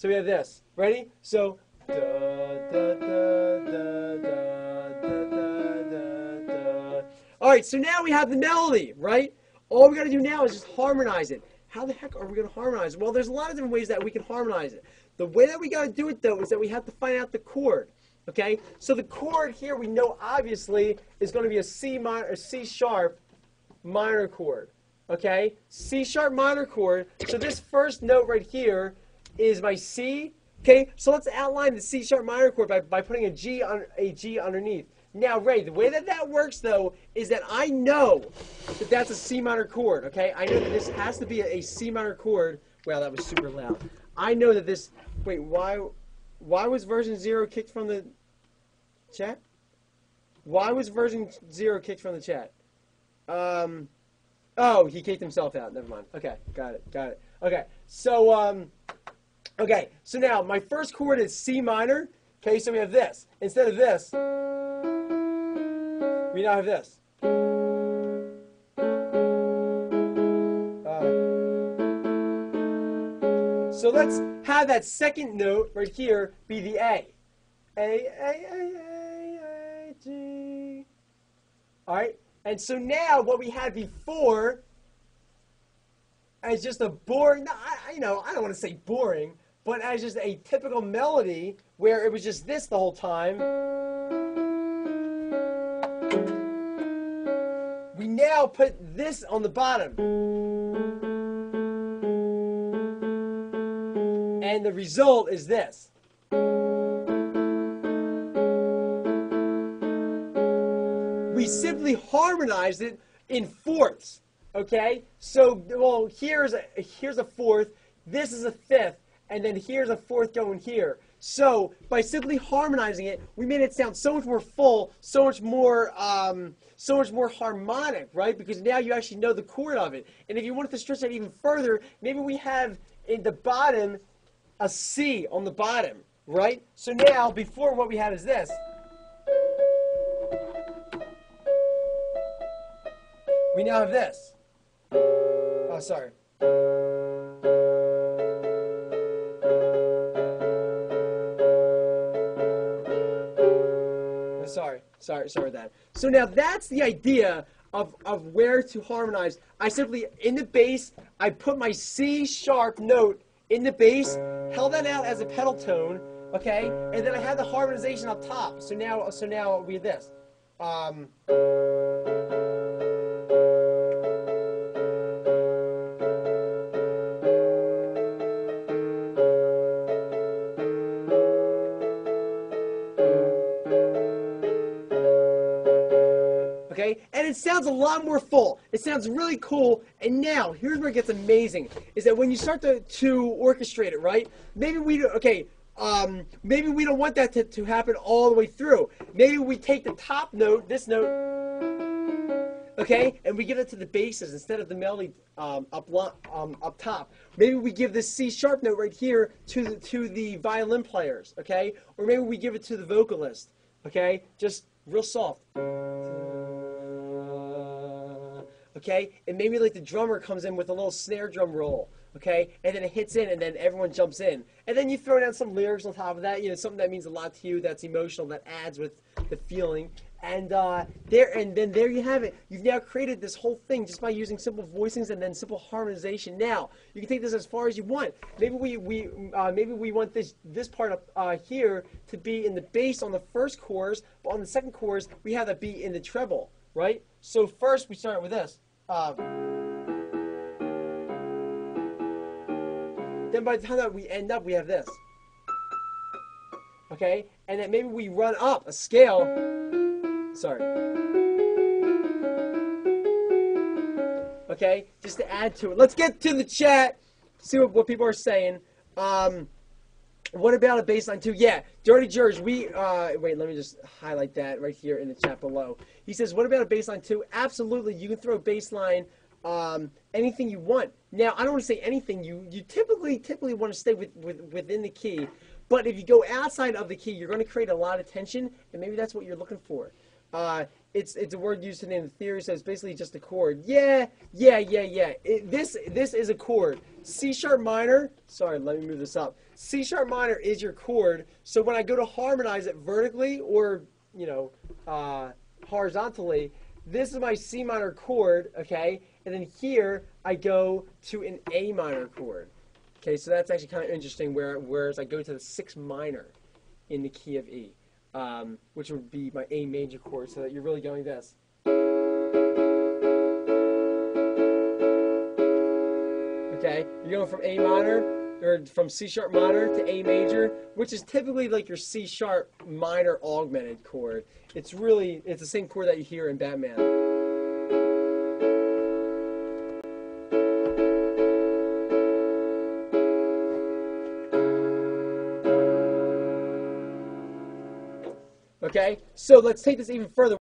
So we have this. Ready? So da da da da da da da da. All right, so now we have the melody, right? All we got to do now is just harmonize it. How the heck are we going to harmonize it? Well, there's a lot of different ways that we can harmonize it. The way that we got to do it, though, is that we have to find out the chord. Okay? So the chord here we know obviously is going to be a C minor, or C sharp minor chord. Okay? C sharp minor chord. So this first note right here is my C. Okay? So let's outline the C sharp minor chord by putting a G underneath. Now, Ray, the way that that works, though, is that I know that that's a C minor chord, okay? I know that this has to be a C minor chord. Wow, that was super loud. I know that this... Wait, why was version 0 kicked from the chat? Why was version 0 kicked from the chat? Oh, he kicked himself out. Never mind. Okay, got it. Okay, so now my first chord is C minor. Okay, so we have this. Instead of this... we now have this. So let's have that second note right here be the A. A, G. All right? And so now what we had before as just a boring, I don't want to say boring, but as just a typical melody where it was just this the whole time. We now put this on the bottom. And the result is this. We simply harmonized it in fourths. Okay? So, well, here's a fourth, this is a fifth, and then here's a fourth going here. So, by simply harmonizing it, we made it sound so much more full, so much more harmonic, right? Because now you actually know the chord of it. And if you wanted to stretch that even further, maybe we have in the bottom a C on the bottom, right? So now, before what we had is this. We now have this. Oh, sorry. Sorry with that. So now that's the idea of where to harmonize. I simply, in the bass, I put my C sharp note in the bass, held that out as a pedal tone, okay, and then I had the harmonization up top. So now we have this. Okay, and it sounds a lot more full. It sounds really cool. And now, here's where it gets amazing: is that when you start to orchestrate it, right? Maybe we don't want that to happen all the way through. Maybe we take the top note, this note, okay, and we give it to the basses instead of the melody up top. Maybe we give this C sharp note right here to the violin players, okay, or maybe we give it to the vocalist, okay, just real soft. Okay, and maybe like the drummer comes in with a little snare drum roll, okay, and then it hits in, and then everyone jumps in, and then you throw down some lyrics on top of that, something that means a lot to you, that's emotional, that adds with the feeling, and then there you have it. You've now created this whole thing just by using simple voicings and then simple harmonization. Now you can take this as far as you want. Maybe we want this part up here to be in the bass on the first chorus, but on the second chorus we have that be in the treble, right? So first we start with this. Then by the time that we end up, we have this. Okay? And then maybe we run up a scale. Sorry. Okay? Just to add to it. Let's get to the chat. See what people are saying. What about a bass line too? Yeah, Dirty George, wait, let me just highlight that right here in the chat below. He says, what about a bass line too? Absolutely, you can throw a bass line, anything you want. Now, I don't want to say anything. You typically want to stay within the key, but if you go outside of the key, you're going to create a lot of tension, and maybe that's what you're looking for. it's a word used to name the theory, so it's basically just a chord. Yeah. This is a chord. C sharp minor. Sorry, let me move this up. C sharp minor is your chord. So when I go to harmonize it vertically or horizontally, this is my C minor chord. Okay, and then here I go to an A minor chord. Okay, so that's actually kind of interesting. Whereas I go to the 6 minor in the key of E. Which would be my A major chord, so that you're really going this. Okay, you're going from A minor, or from C sharp minor to A major, which is typically like your C sharp minor augmented chord. It's the same chord that you hear in Batman. Okay, so let's take this even further.